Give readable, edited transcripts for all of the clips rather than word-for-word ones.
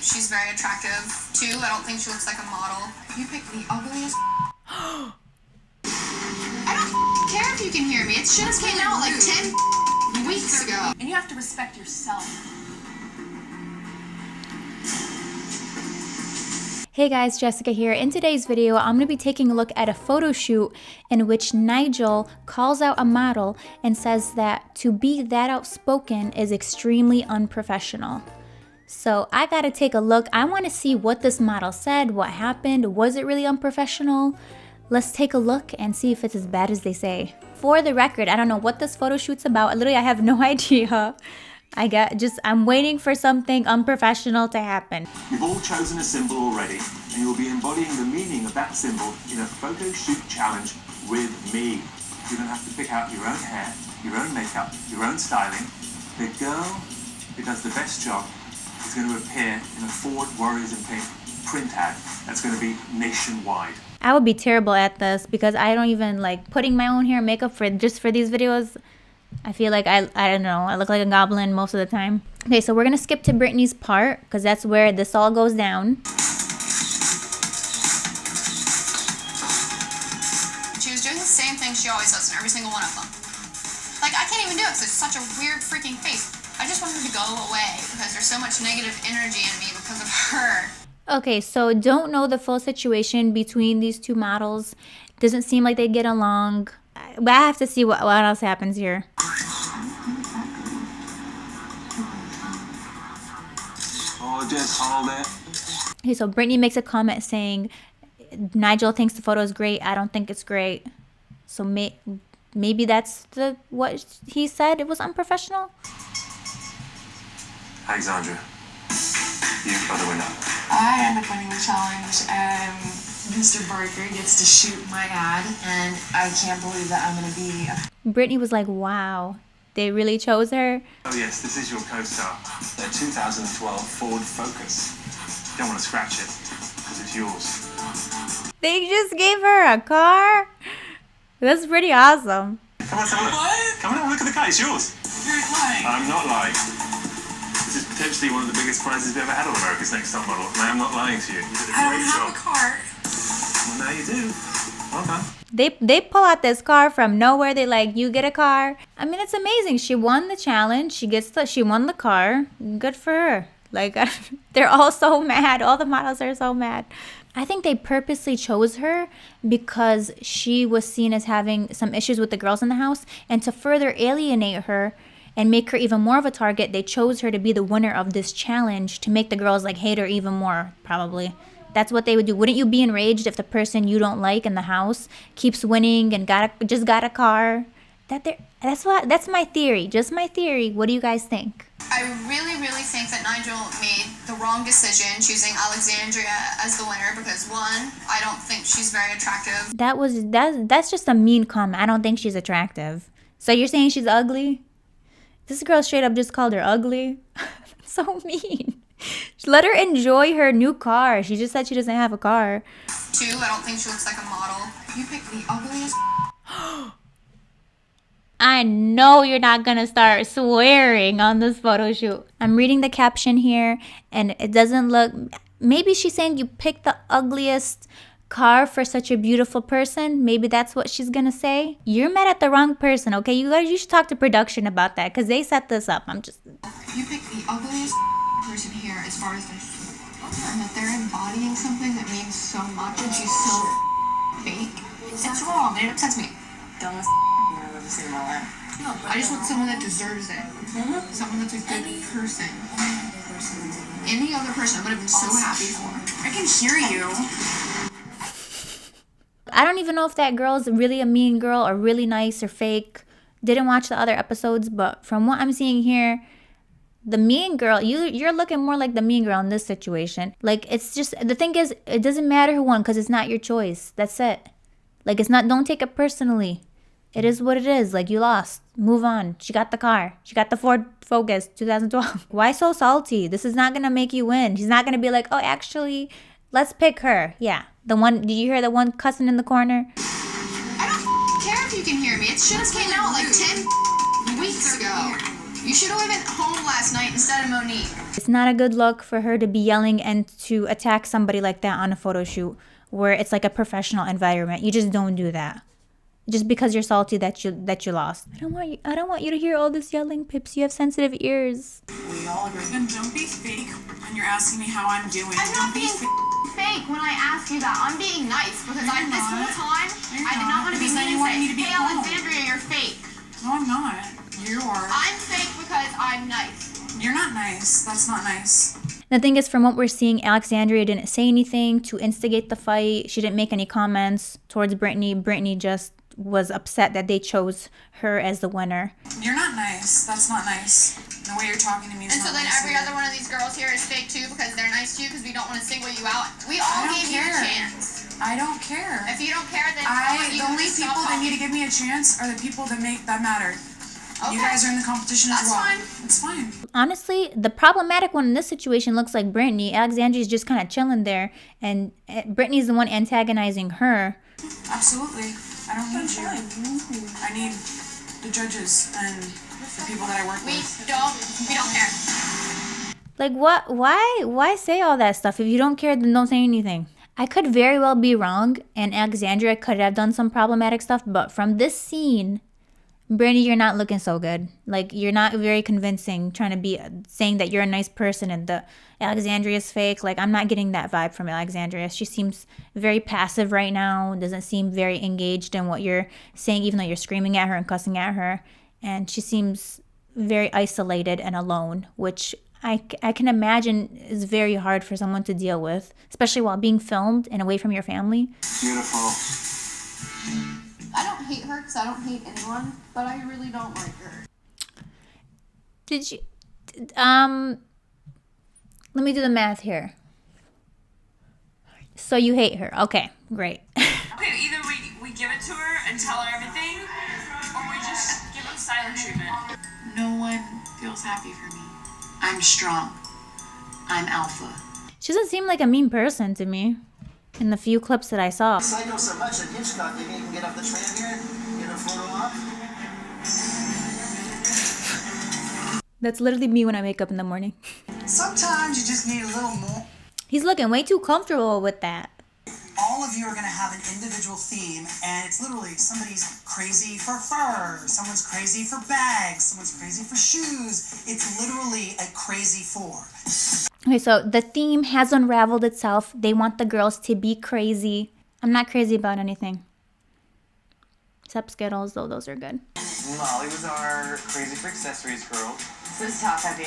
she's very attractive too. I don't think she looks like a model. You picked the ugliest. I don't care if you can hear me. It just came out like 10 weeks ago. And you have to respect yourself. Hey guys, Jessica here. In today's video, I'm going to be taking a look at a photo shoot in which Nigel calls out a model and says that to be that outspoken is extremely unprofessional. So I got to take a look. I want to see what this model said, what happened, was it really unprofessional? Let's take a look and see if it's as bad as they say. For the record, I don't know what this photo shoot's about. Literally, I have no idea. I'm waiting for something unprofessional to happen. You've all chosen a symbol already, and you'll be embodying the meaning of that symbol in a photo shoot challenge with me. You're going to have to pick out your own hair, your own makeup, your own styling. The girl who does the best job is going to appear in a Ford Warriors in Pink print ad that's going to be nationwide. I would be terrible at this because I don't even like putting my own hair and makeup for these videos. I feel like I don't know, I look like a goblin most of the time. Okay, so we're gonna skip to Brittany's part because that's where this all goes down. She was doing the same thing she always does in every single one of them. Like, I can't even do it because it's such a weird freaking face. I just want her to go away because there's so much negative energy in me because of her. Okay, so don't know the full situation between these two models. Doesn't seem like they get along. But I have to see what else happens here. Oh, just hold it. Okay, so Brittany makes a comment saying, Nigel thinks the photo is great. I don't think it's great. So maybe that's what he said. It was unprofessional. Alexandra, you are the winner. I end up winning the challenge, and Mr. Barker gets to shoot my ad, and I can't believe that I'm going to be... Brittany was like, wow, they really chose her. Oh yes, this is your co-star. The 2012 Ford Focus. You don't want to scratch it, because it's yours. They just gave her a car? That's pretty awesome. Come on, have a look. What? Come on, have a look at the car, it's yours. You're lying. I'm not lying. This is potentially one of the biggest prizes we've ever had on America's Next Top Model, and I am not lying to you. You did a I great don't have job. a car. Well, now you do. Well done. They pull out this car from nowhere. They like, you get a car. I mean, it's amazing. She won the challenge. She won the car. Good for her. Like, they're all so mad. All the models are so mad. I think they purposely chose her because she was seen as having some issues with the girls in the house, and to further alienate her and make her even more of a target, they chose her to be the winner of this challenge to make the girls like hate her even more, probably. That's what they would do. Wouldn't you be enraged if the person you don't like in the house keeps winning and just got a car? That's my theory. Just my theory. What do you guys think? I really, really think that Nigel made the wrong decision choosing Alexandria as the winner because, one, I don't think she's very attractive. That's just a mean comment. I don't think she's attractive. So you're saying she's ugly? This girl straight up just called her ugly. That's so mean. Let her enjoy her new car. She just said she doesn't have a car. Two, I don't think she looks like a model. You picked the ugliest. I know you're not gonna start swearing on this photo shoot. I'm reading the caption here and it doesn't look... Maybe she's saying you picked the ugliest car for such a beautiful person. Maybe that's what she's gonna say. You're mad at the wrong person, okay? You should talk to production about that because they set this up. You picked the ugliest person here as far as this, and that they're embodying something that means so much and she's so fake. It's wrong. It upsets me. Dumbest I've ever seen in my life. I just want someone that deserves it. Someone that's a good person. Any other person I would have been so happy for. I can hear you. I don't even know if that girl's really a mean girl or really nice or fake. Didn't watch the other episodes, but from what I'm seeing here, the mean girl, you're looking more like the mean girl in this situation. Like, it's just, the thing is, it doesn't matter who won because it's not your choice. That's it. Like, it's not, don't take it personally. It is what it is. Like, you lost. Move on. She got the car. She got the Ford Focus 2012. Why so salty? This is not going to make you win. She's not going to be like, oh, actually, let's pick her. Yeah. The one, did you hear the one cussing in the corner? I don't care if you can hear me. It just came out like 10 weeks ago. You should have went home last night instead of Monique. It's not a good look for her to be yelling and to attack somebody like that on a photo shoot where it's like a professional environment. You just don't do that. Just because you're salty that you lost. I don't want you to hear all this yelling, Pips. You have sensitive ears. We all agree. Then don't be fake when you're asking me how I'm doing. I'm not being fake when I ask you that. I'm being nice because this whole time I did not want to be mean and say, hey Alexandria, you're fake. No, I'm not. You are. I'm fake because I'm nice. You're not nice. That's not nice. The thing is, from what we're seeing, Alexandria didn't say anything to instigate the fight. She didn't make any comments towards Brittany. Brittany just was upset that they chose her as the winner. You're not nice. That's not nice. The way you're talking to me is and so not then nice every either. other one of these girls here is fake too because they're nice to you because we don't want to single you out. We all gave you a chance. I don't care. If you don't care, then the only people that need to give me a chance are the people that matter. Okay. You guys are in the competition as well. That's fine. It's fine. Honestly, the problematic one in this situation looks like Brittany. Alexandria's just kind of chilling there, and Brittany's the one antagonizing her. Absolutely. I don't need you. I need the judges and the people that I work We with. don't care. Like, what? Why say all that stuff? If you don't care, then don't say anything. I could very well be wrong, and Alexandria could have done some problematic stuff, but from this scene, Brittany, you're not looking so good. Like, you're not very convincing, trying to be saying that you're a nice person and the Alexandria's fake. Like, I'm not getting that vibe from Alexandria. She seems very passive right now, doesn't seem very engaged in what you're saying, even though you're screaming at her and cussing at her. And she seems very isolated and alone, which I can imagine is very hard for someone to deal with, especially while being filmed and away from your family. Beautiful. I don't hate her because I don't hate anyone, but I really don't like her. Did you, let me do the math here. So you hate her. Okay, great. Okay, either we give it to her and tell her everything, or we just give her silent treatment. No one feels happy for me. I'm strong. I'm alpha. She doesn't seem like a mean person to me in the few clips that I saw. I know so much that Hitchcock didn't even get off the train here, get a photo op. That's literally me when I wake up in the morning. Sometimes you just need a little more. He's looking way too comfortable with that. All of you are going to have an individual theme, and it's literally somebody's crazy for fur, someone's crazy for bags, someone's crazy for shoes. It's literally a crazy four. Okay, so the theme has unraveled itself. They want the girls to be crazy. I'm not crazy about anything. Except Skittles, though those are good. Molly was our crazy for accessories girl. This is top heavy.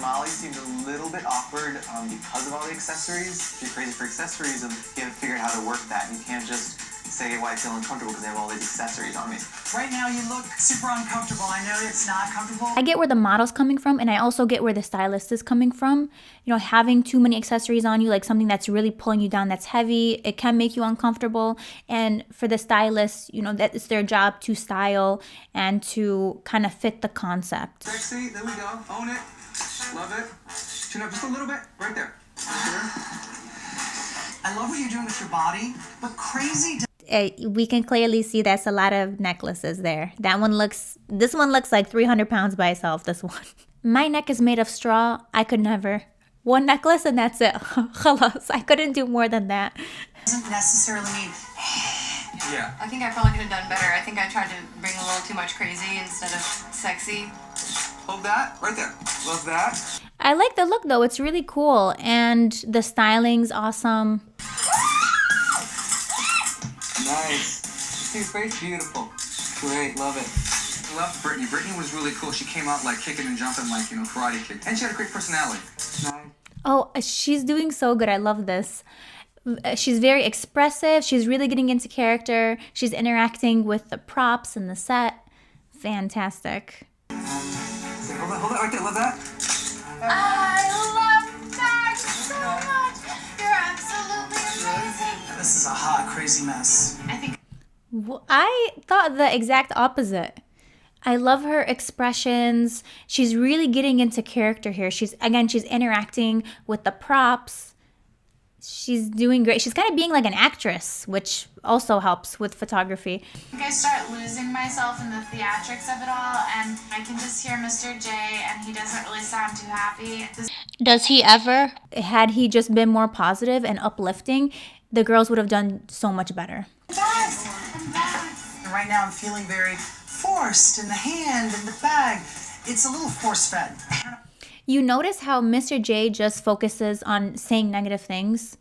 Molly seemed a little bit awkward because of all the accessories. If you're crazy for accessories, you haven't figured out how to work that. You can't just say, well, I feel uncomfortable because I have all these accessories on me. Right now you look super uncomfortable. I know it's not comfortable. I get where the model's coming from, and I also get where the stylist is coming from. You know, having too many accessories on you, like something that's really pulling you down, that's heavy, it can make you uncomfortable. And for the stylist, you know, that it's their job to style and to kind of fit the concept. Sexy, there we go. Own it. Love it. Chin up just a little bit. Right there. I love what you're doing with your body, but crazy. We can clearly see that's a lot of necklaces there. This one looks like 300 pounds by itself, this one. My neck is made of straw. I could never. One necklace and that's it. Khalas. I couldn't do more than that. Doesn't necessarily mean. Yeah. I think I probably could have done better. I think I tried to bring a little too much crazy instead of sexy. Hold that. Right there. Love that. I like the look though. It's really cool. And the styling's awesome. Nice. Your face beautiful. Great. Love it. I love Brittany. Brittany was really cool. She came out like kicking and jumping like, you know, Karate Kid. And she had a great personality. Nice. Oh, she's doing so good. I love this. She's very expressive. She's really getting into character. She's interacting with the props and the set. Fantastic. Hold that right there. Love that. I love that so much. You're absolutely amazing. This is a hot, crazy mess. I thought the exact opposite. I love her expressions. She's really getting into character here. She's interacting with the props. She's doing great. She's kind of being like an actress, which also helps with photography. I think I start losing myself in the theatrics of it all, and I can just hear Mr. J, and he doesn't really sound too happy. Does he ever? Had he just been more positive and uplifting, the girls would have done so much better. I'm back. And right now I'm feeling very forced in the hand and the bag. It's a little force-fed. You notice how Mr. J just focuses on saying negative things?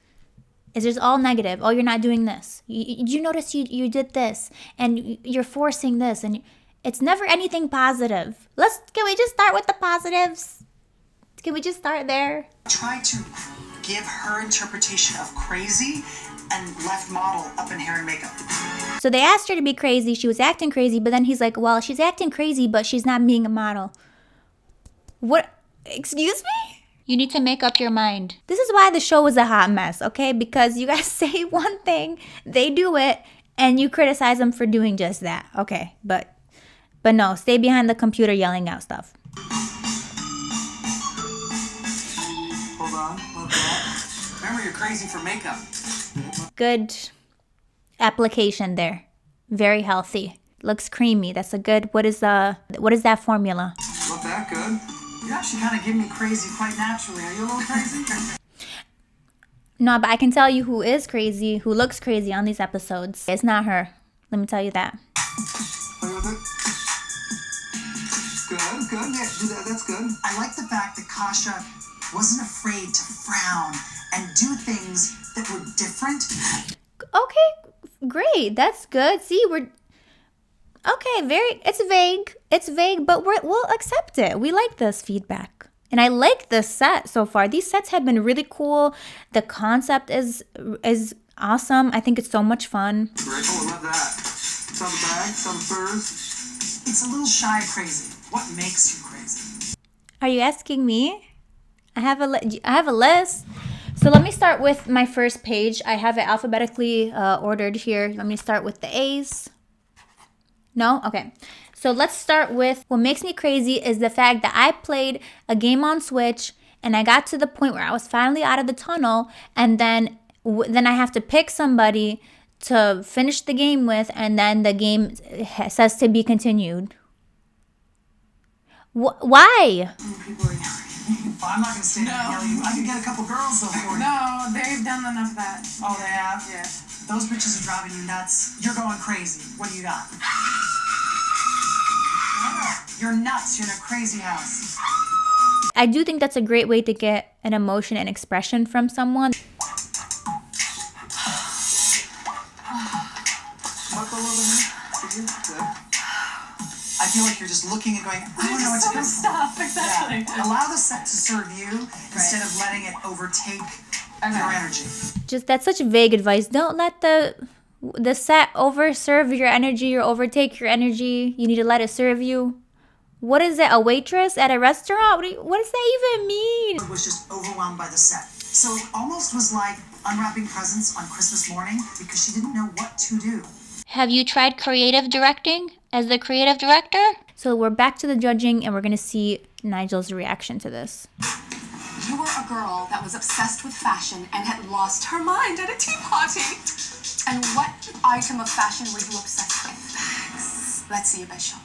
It's just all negative. Oh, you're not doing this. You notice you did this, and you're forcing this, and it's never anything positive. Can we just start with the positives? Can we just start there? Try to give her interpretation of crazy and left model up in hair and makeup. So they asked her to be crazy. She was acting crazy, but then he's like, well, she's acting crazy, but she's not being a model. What? Excuse me? You need to make up your mind. This is why the show is a hot mess, okay? Because you guys say one thing, they do it, and you criticize them for doing just that. Okay, but no, stay behind the computer yelling out stuff. Hold on, hold on. Remember, you're crazy for makeup. Good application there. Very healthy. Looks creamy. That's a good, what is that formula? Not that good. You actually kind of give me crazy quite naturally. Are you a little crazy? No, but I can tell you who is crazy, who looks crazy on these episodes. It's not her. Let me tell you that. Play with it. Good. Yeah, do that. That's good. I like the fact that Kasha wasn't afraid to frown and do things that were different. Okay, great. That's good. See, it's vague, but we'll accept it. We like this feedback. And I like this set so far. These sets have been really cool. The concept is awesome. I think it's so much fun. Right. Oh, I love that. Some bags, some furs. It's a little shy crazy. What makes you crazy? Are you asking me? I have a list. So let me start with my first page. I have it alphabetically ordered here. Let me start with the A's. No? Okay. So let's start with what makes me crazy is the fact that I played a game on Switch and I got to the point where I was finally out of the tunnel, and then I have to pick somebody to finish the game with, and then the game says to be continued. Why? People are yelling. Well, I'm not going to stand and yell at you. I can get a couple girls though for you. No, they've done enough of that. Oh, they have? Yeah. Those bitches are driving you nuts. You're going crazy. What do you got? You're nuts. You're in a crazy house. I do think that's a great way to get an emotion and expression from someone. I feel like you're just looking and going, I don't know what to do. Stuff, exactly. Yeah. Allow the set to serve you instead of letting it overtake your energy. Just that's such vague advice. Don't let the set overserve your energy or overtake your energy. You need to let it serve you. What is it? A waitress at a restaurant? What does that even mean? I was just overwhelmed by the set. So it almost was like unwrapping presents on Christmas morning because she didn't know what to do. Have you tried creative directing as the creative director? So we're back to the judging, and we're going to see Nigel's reaction to this. You were a girl that was obsessed with fashion and had lost her mind at a tea party. And what item of fashion were you obsessed with? Bags. Let's see your best shot.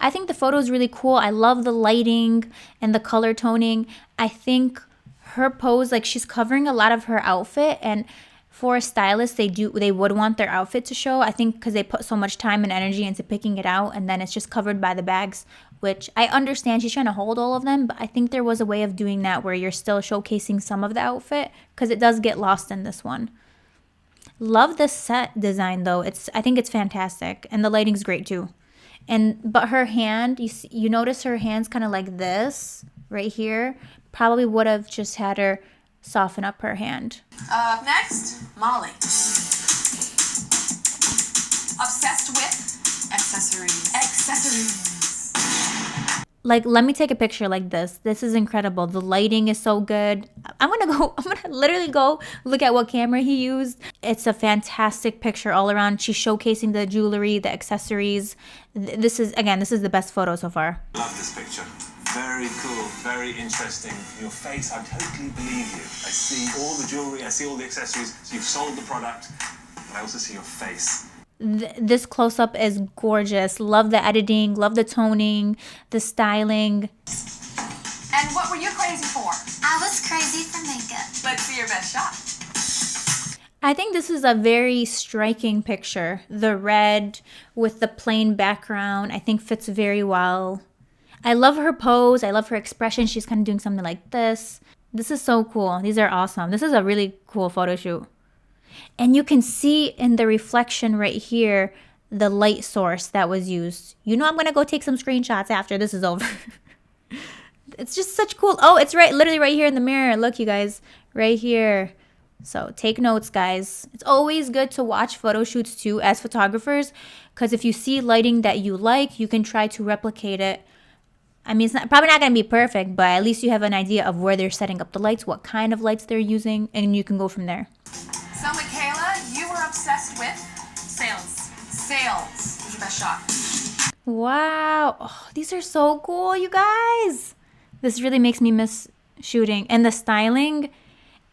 I think the photo is really cool. I love the lighting and the color toning. I think her pose, like she's covering a lot of her outfit, and for a stylist, they would want their outfit to show. I think because they put so much time and energy into picking it out, and then it's just covered by the bags, which I understand she's trying to hold all of them, but I think there was a way of doing that where you're still showcasing some of the outfit, because it does get lost in this one. Love the set design though. I think it's fantastic, and the lighting's great too. But her hand, you notice her hand's kind of like this right here. Probably would have just had her soften up her hand. Up next, Molly. Obsessed with Accessories. Like, let me take a picture like this. This is incredible. The lighting is so good. I'm gonna literally go look at what camera he used. It's a fantastic picture all around. She's showcasing the jewelry, the accessories. This is the best photo so far. Love this picture. Very cool, very interesting. Your face, I totally believe you. I see all the jewelry, I see all the accessories, so you've sold the product, and I also see your face. This close-up is gorgeous. Love the editing, love the toning, the styling. And what were you crazy for? I was crazy for makeup. Let's see your best shot. I think this is a very striking picture. The red with the plain background, I think fits very well. I love her pose. I love her expression. She's kind of doing something like this. This is so cool. These are awesome. This is a really cool photo shoot. And you can see in the reflection right here, the light source that was used. You know I'm going to go take some screenshots after this is over. It's just such cool. Oh, it's right, literally right here in the mirror. Look, you guys, right here. So take notes, guys. It's always good to watch photo shoots too as photographers, because if you see lighting that you like, you can try to replicate it. I mean, it's probably not going to be perfect, but at least you have an idea of where they're setting up the lights, what kind of lights they're using, and you can go from there. So, Michaela, you were obsessed with sales. Sales was your best shot. Wow. Oh, these are so cool, you guys. This really makes me miss shooting. And the styling,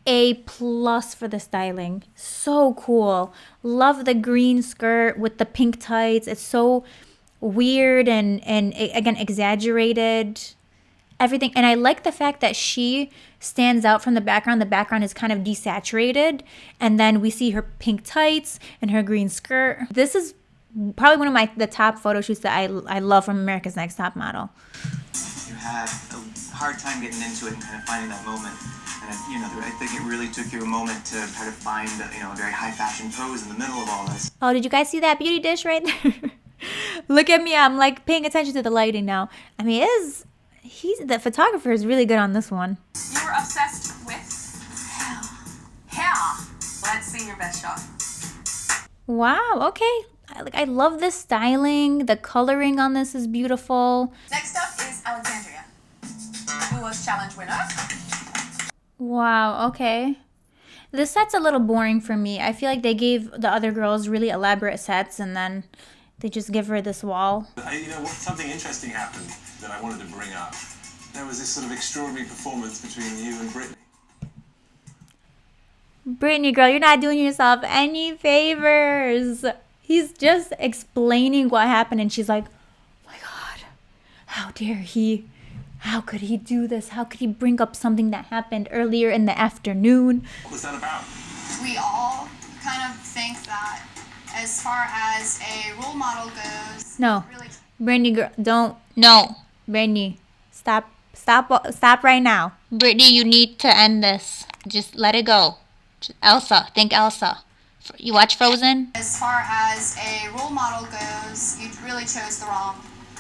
A+ for the styling. So cool. Love the green skirt with the pink tights. It's so weird and again, exaggerated. Everything. And I like the fact that she stands out from the background. The background is kind of desaturated. And then we see her pink tights and her green skirt. This is probably one of the top photo shoots that I love from America's Next Top Model. You had a hard time getting into it and kind of finding that moment. And I think it really took you a moment to try to find a very high fashion pose in the middle of all this. Oh, did you guys see that beauty dish right there? Look at me. I'm like paying attention to the lighting now. I mean, the photographer is really good on this one. You were obsessed with hair. Let's see your best shot. Wow. Okay. I love this styling. The coloring on this is beautiful. Next up is Alexandria, who was challenge winner. Wow. Okay. This set's a little boring for me. I feel like they gave the other girls really elaborate sets and then they just give her this wall. Something interesting happened that I wanted to bring up. There was this sort of extraordinary performance between you and Brittany. Brittany, girl, you're not doing yourself any favors. He's just explaining what happened and she's like, oh my God, how dare he? How could he do this? How could he bring up something that happened earlier in the afternoon? What was that about? We all kind of think that as far as a role model goes... No. Really... Brittany, girl, don't. No. Brittany, stop right now. Brittany, you need to end this. Just let it go. Elsa, think Elsa. You watch Frozen? As far as a role model goes, you really chose the wrong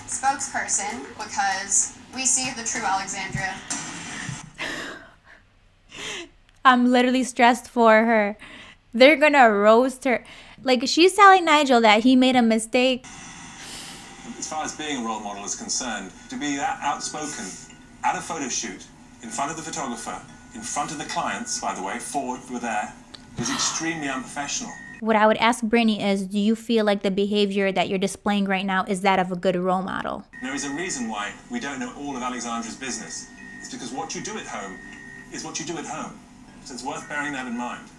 spokesperson because we see the true Alexandria. I'm literally stressed for her. They're gonna roast her. Like, she's telling Nigel that he made a mistake. As far as being a role model is concerned, to be that outspoken at a photo shoot, in front of the photographer, in front of the clients, by the way, Ford were there, was extremely unprofessional. What I would ask Brittany is, do you feel like the behavior that you're displaying right now is that of a good role model? There is a reason why we don't know all of Alexandra's business. It's because what you do at home is what you do at home. So it's worth bearing that in mind.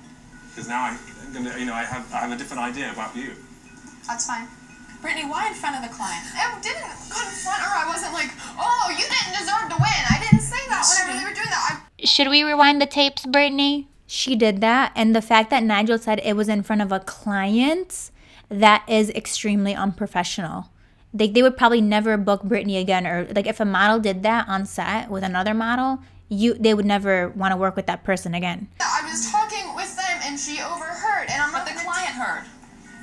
Because now I have a different idea about you. That's fine. Brittany, why in front of the client? I didn't confront her. I wasn't like, oh, you didn't deserve to win. I didn't say that whenever they were doing that. Should we rewind the tapes, Brittany? She did that, and the fact that Nigel said it was in front of a client, that is extremely unprofessional. They would probably never book Brittany again, or like if a model did that on set with another model, they would never want to work with that person again. I was talking with them, and she overheard, and But the client heard.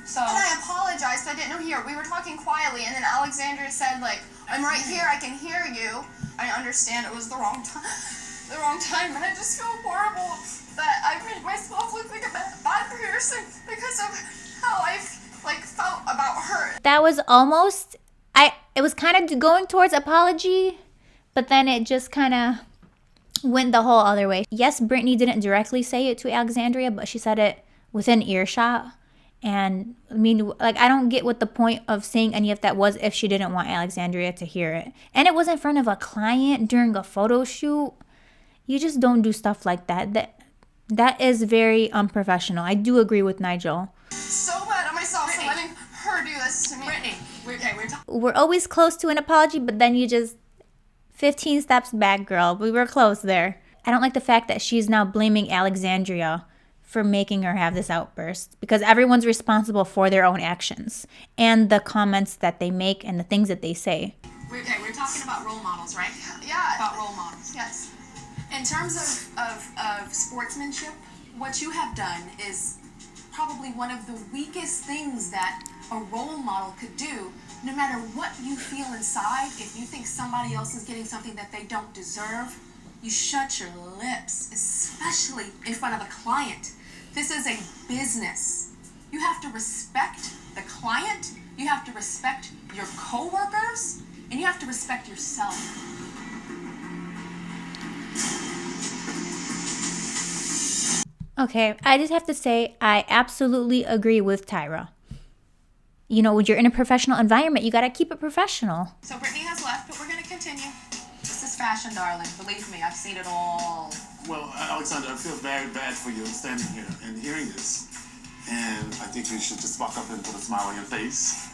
So. And I apologized. I didn't know he heard. We were talking quietly, and then Alexandria said, like, I'm right here. I can hear you. I understand it was the wrong time. The wrong time, and I just feel horrible that I made myself look like a bad person because of how I felt about her. That was almost, it was kind of going towards apology, but then it just kind of went the whole other way. Yes, Brittany didn't directly say it to Alexandria, but she said it within earshot, And I mean, like, I don't get what the point of saying any of that was if she didn't want Alexandria to hear it. And it was in front of a client during a photo shoot. You just don't do stuff like that. That is very unprofessional. I do agree with Nigel. So mad at myself for Brittany. letting her do this to me. Brittany, we're talking. We're always close to an apology, but then you just 15 steps back, girl. We were close there. I don't like the fact that she's now blaming Alexandria for making her have this outburst, because everyone's responsible for their own actions and the comments that they make and the things that they say. We're talking about role models, right? Yeah. About role models. Yes. In terms of sportsmanship, what you have done is probably one of the weakest things that a role model could do. No matter what you feel inside, if you think somebody else is getting something that they don't deserve, you shut your lips, especially in front of a client. This is a business. You have to respect the client, you have to respect your coworkers, and you have to respect yourself. Okay, I just have to say, I absolutely agree with Tyra. You know, when you're in a professional environment, you gotta keep it professional. So Brittany has left, but we're gonna continue. This is fashion, darling. Believe me, I've seen it all. Well, Alexander, I feel very bad for you standing here and hearing this. And I think you should just walk up and put a smile on your face.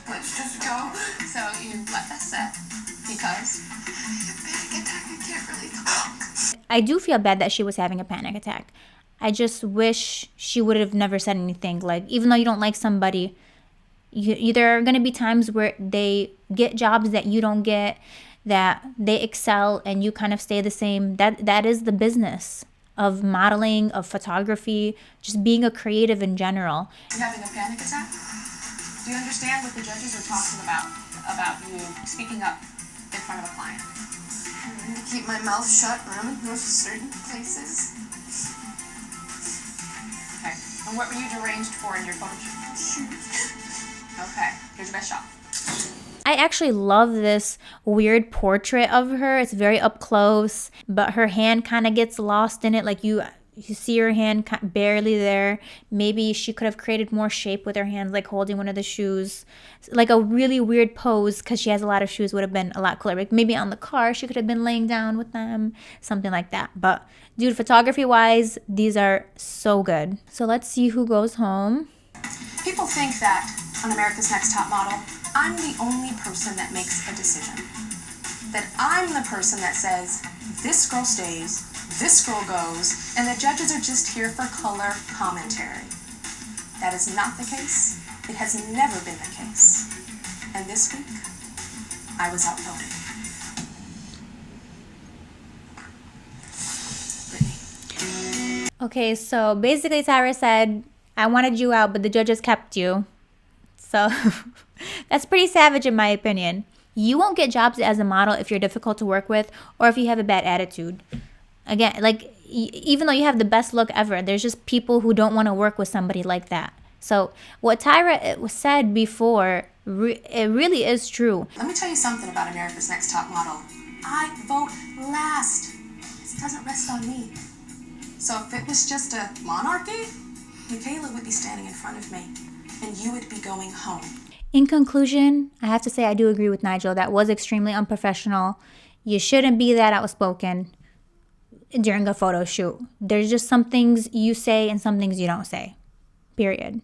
Let's just go. So you let that set because Panic attack, I can't really talk. I do feel bad that she was having a panic attack. I just wish she would have never said anything. Like, even though you don't like somebody, there are going to be times where they get jobs that you don't get, that they excel and you kind of stay the same. That is the business of modeling, of photography, just being a creative in general. you're having a panic attack. Do you understand what the judges are talking about you speaking up in front of a client? I'm gonna keep my mouth shut when I'm in certain places. Okay. And what were you deranged for in your photo shoot? Okay. Here's your best shot. I actually love this weird portrait of her. It's very up close, but her hand kind of gets lost in it. Like you see her hand barely there. Maybe she could have created more shape with her hands, like holding one of the shoes. Like a really weird pose, because she has a lot of shoes, would have been a lot cooler. Like maybe on the car, she could have been laying down with them, something like that. But dude, photography-wise, these are so good. So let's see who goes home. People think that on America's Next Top Model, I'm the only person that makes a decision. That I'm the person that says, this girl stays, this girl goes, and the judges are just here for color commentary. That is not the case. It has never been the case. And this week, I was outvoted. Brittany. Okay, so basically Tyra said, I wanted you out, but the judges kept you. So that's pretty savage in my opinion. You won't get jobs as a model if you're difficult to work with or if you have a bad attitude. Again, like, even though you have the best look ever, there's just people who don't want to work with somebody like that. So what Tyra said before, it really is true. Let me tell you something about America's Next Top Model. I vote last. This doesn't rest on me. So if it was just a monarchy, Michaela would be standing in front of me, and you would be going home. In conclusion, I have to say I do agree with Nigel. That was extremely unprofessional. You shouldn't be that outspoken during a photo shoot. There's just some things you say and some things you don't say. Period.